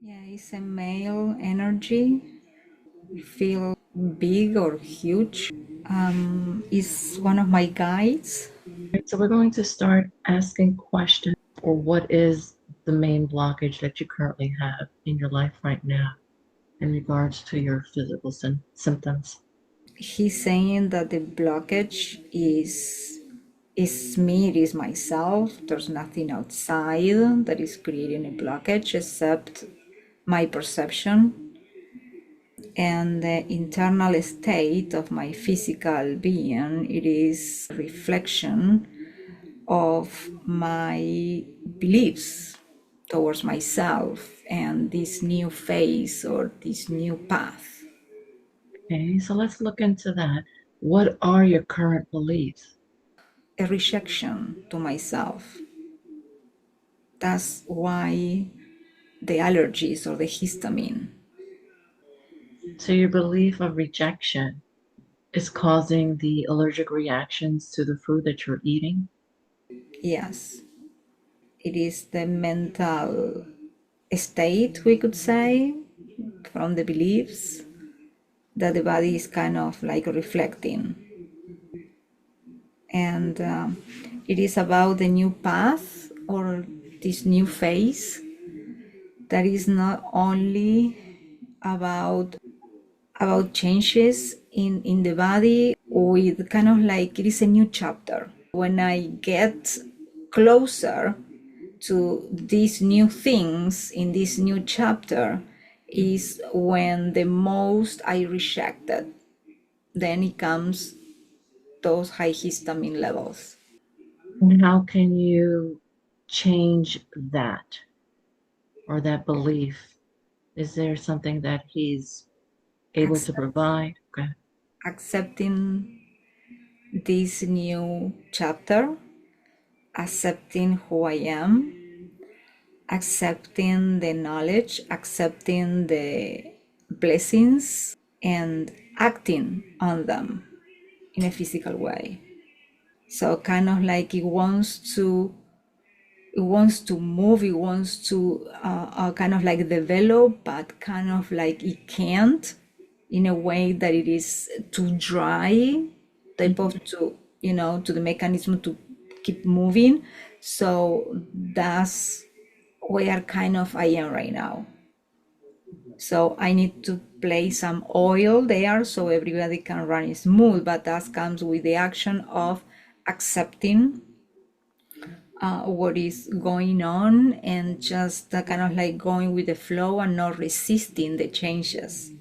Yeah, it's a male energy. You feel big or huge. Is one of my guides. Right, so we're going to start asking questions, or what is the main blockage that you currently have in your life right now in regards to your physical symptoms? He's saying that the blockage is me, it is myself. There's nothing outside that is creating a blockage except my perception and the internal state of my physical being. It is a reflection of my beliefs towards myself and this new phase or this new path. Okay, so let's look into that. What are your current beliefs? A rejection to myself. That's why the allergies or the histamine. So your belief of rejection is causing the allergic reactions to the food that you're eating? Yes, it is the mental state, we could say, from the beliefs that the body is kind of like reflecting. And it is about the new path or this new phase that is not only about changes in the body, with kind of like it is a new chapter. When I get closer to these new things in this new chapter is when the most I rejected. Then it comes those high histamine levels. And how can you change that or that belief? Is there something that he's able to provide? Okay. Accepting this new chapter, accepting who I am, accepting the knowledge, accepting the blessings, and acting on them in a physical way. So kind of like it wants to move, it wants to kind of like develop, but kind of like it can't, in a way that it is too dry type of, to the mechanism to keep moving. So that's where kind of I am right now. So I need to place some oil there so everybody can run it smooth, but that comes with the action of accepting what is going on and just kind of like going with the flow and not resisting the changes.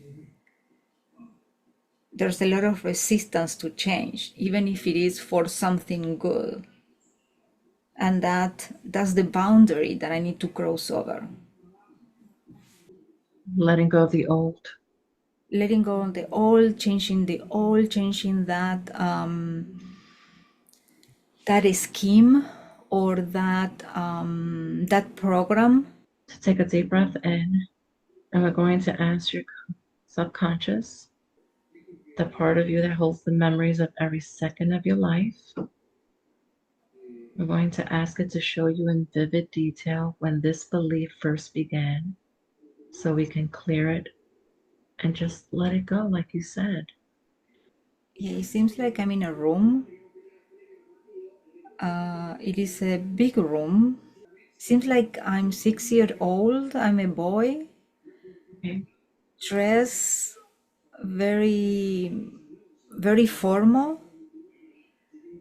There's a lot of resistance to change, even if it is for something good. And that's the boundary that I need to cross over. Letting go of the old. Letting go of the old, changing that scheme or that program. To take a deep breath in, and we're going to ask your subconscious, the part of you that holds the memories of every second of your life. We're going to ask it to show you in vivid detail when this belief first began so we can clear it and just let it go, like you said. Yeah, it seems like I'm in a room. It is a big room. Seems like I'm 6 years old. I'm a boy, Okay. dressed very, very formal.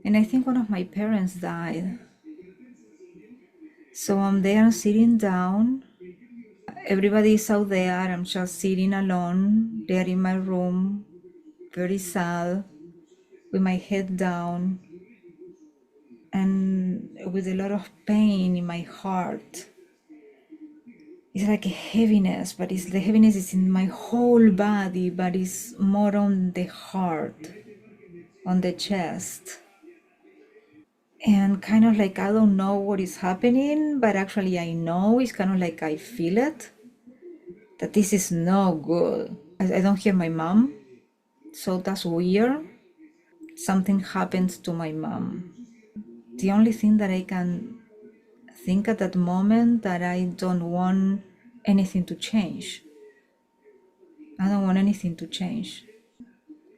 And I think one of my parents died. So I'm there sitting down. Everybody is out there. I'm just sitting alone there in my room, very sad, with my head down and with a lot of pain in my heart. It's like a heaviness, but the heaviness is in my whole body, but it's more on the heart, on the chest. And kind of like I don't know what is happening, but actually I know. It's kind of like I feel it, that this is no good. I don't hear my mom, so that's weird. Something happens to my mom. The only thing that I can think at that moment that I don't want anything to change. I don't want anything to change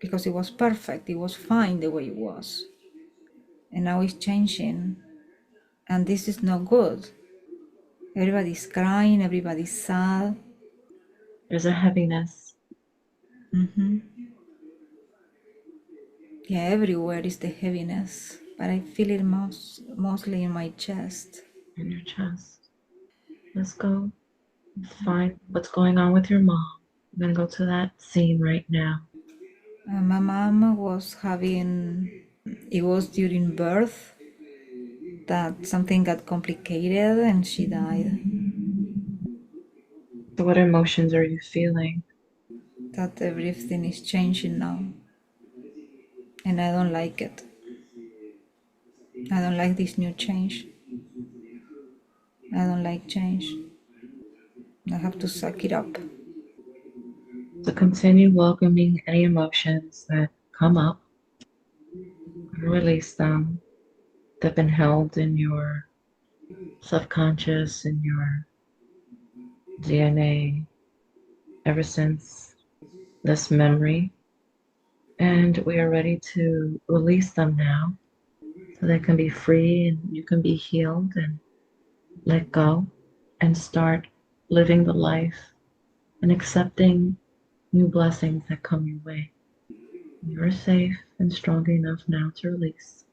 because it was perfect. It was fine the way it was. And now it's changing. And this is not good. Everybody's crying, everybody's sad. There's a heaviness. Yeah, everywhere is the heaviness. But I feel it mostly in my chest. In your chest. Let's go find what's going on with your mom. I'm going to go to that scene right now. My mom was having, it was during birth that something got complicated and she died. So, what emotions are you feeling? That everything is changing now. And I don't like it. I don't like this new change. I don't like change. I have to suck it up. So, continue welcoming any emotions that come up and release them. They've been held in your subconscious, in your DNA ever since this memory. And we are ready to release them now so they can be free and you can be healed and let go and start living the life and accepting new blessings that come your way. You're safe and strong enough now to release.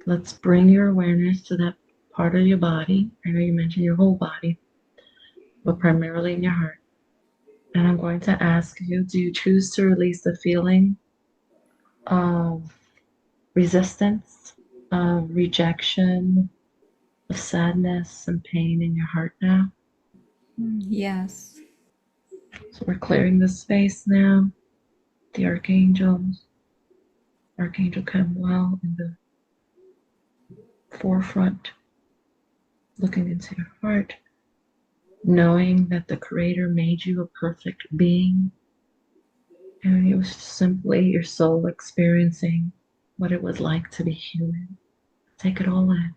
Let's bring your awareness to that part of your body. I know you mentioned your whole body, but primarily in your heart. And I'm going to ask you, do you choose to release the feeling of resistance, of rejection, of sadness and pain in your heart now? Yes. So we're clearing the space now. The archangels, Archangel Camuel in the forefront, looking into your heart, knowing that the Creator made you a perfect being, and it was simply your soul experiencing what it was like to be human. Take it all in.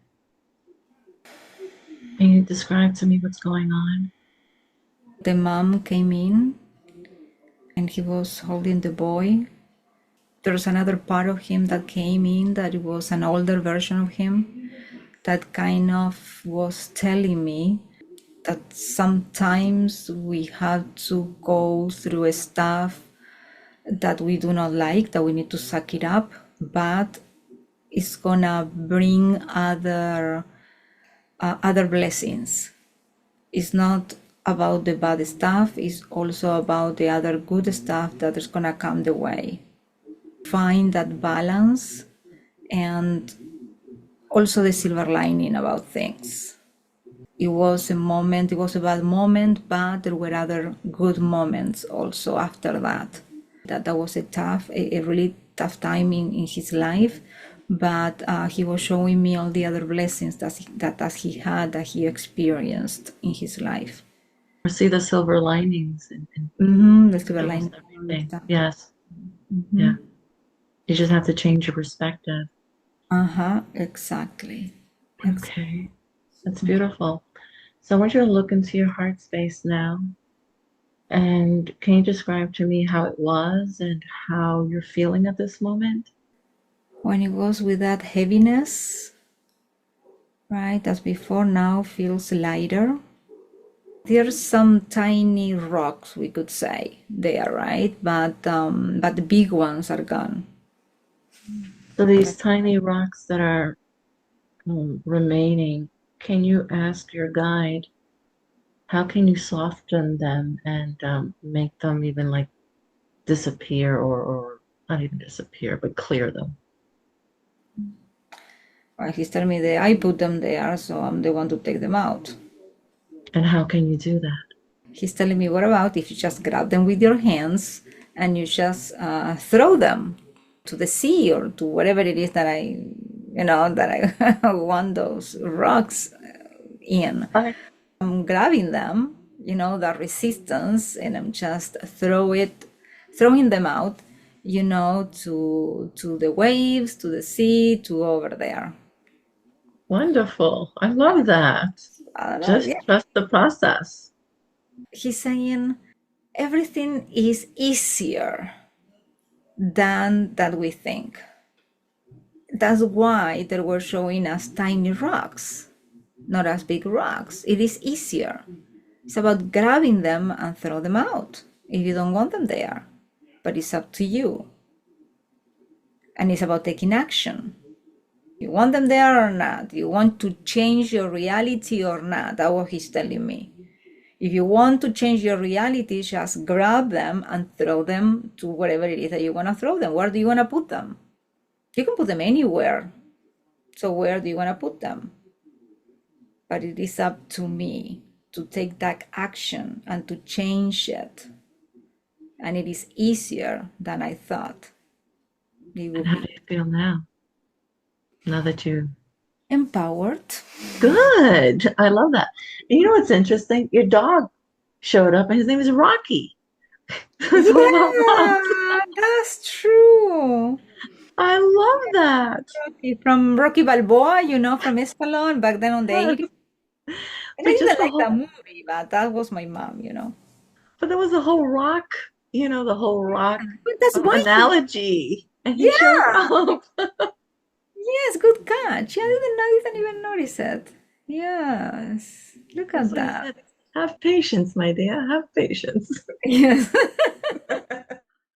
Can you describe to me what's going on? The mom came in and he was holding the boy. There's another part of him that came in that it was an older version of him that kind of was telling me that sometimes we have to go through stuff that we do not like, that we need to suck it up, but it's gonna bring other blessings. It's not about the bad stuff, it's also about the other good stuff that is gonna come the way. Find that balance and also the silver lining about things. It was a moment, it was a bad moment, but there were other good moments also after that. That was a really tough time in his life, but he was showing me all the other blessings that he had, that he experienced in his life. Or see the silver linings in The silver almost lining. everything. Yes. Yeah. You just have to change your perspective. Exactly. Okay. That's beautiful. So I want you to look into your heart space now. And can you describe to me how it was and how you're feeling at this moment? When it goes with that heaviness, right, as before, now feels lighter. There's some tiny rocks, we could say, there, right? But the big ones are gone. So these tiny rocks that are remaining, can you ask your guide, how can you soften them and make them even like disappear or not even disappear, but clear them? Right? He's telling me that I put them there, so I'm the one to take them out. And how can you do that? He's telling me, what about if you just grab them with your hands and you just throw them to the sea or to whatever it is that I want those rocks in. Okay. I'm grabbing them, the resistance, and I'm just throwing them out, to the waves, to the sea, to over there. Wonderful. I love that. I don't know, Just yeah. trust the process. He's saying everything is easier than that we think. That's why they were showing us tiny rocks, not as big rocks. It is easier. It's about grabbing them and throw them out if you don't want them there. But it's up to you. And it's about taking action. You want them there or not? You want to change your reality or not? That's what he's telling me. If you want to change your reality, just grab them and throw them to wherever it is that you want to throw them. Where do you want to put them? You can put them anywhere. So where do you want to put them? But it is up to me to take that action and to change it. And it is easier than I thought it And would how do be. you feel now? Now that you Empowered. good. I love that. And you know what's interesting? Your dog showed up and his name is Rocky. That's what Mom loved. Yeah, that's true. I love that. Rocky from Rocky Balboa, from Escalon back then on the Yes. 80s. And I But just didn't the like that whole, movie, but that was my mom. but there was the whole rock, the whole rock But that's why he, analogy. And he showed yeah, up. yes, good catch. Yeah, I didn't even notice it. Yes, look That's at what he that. said. Have patience, my dear. Have patience. Yes.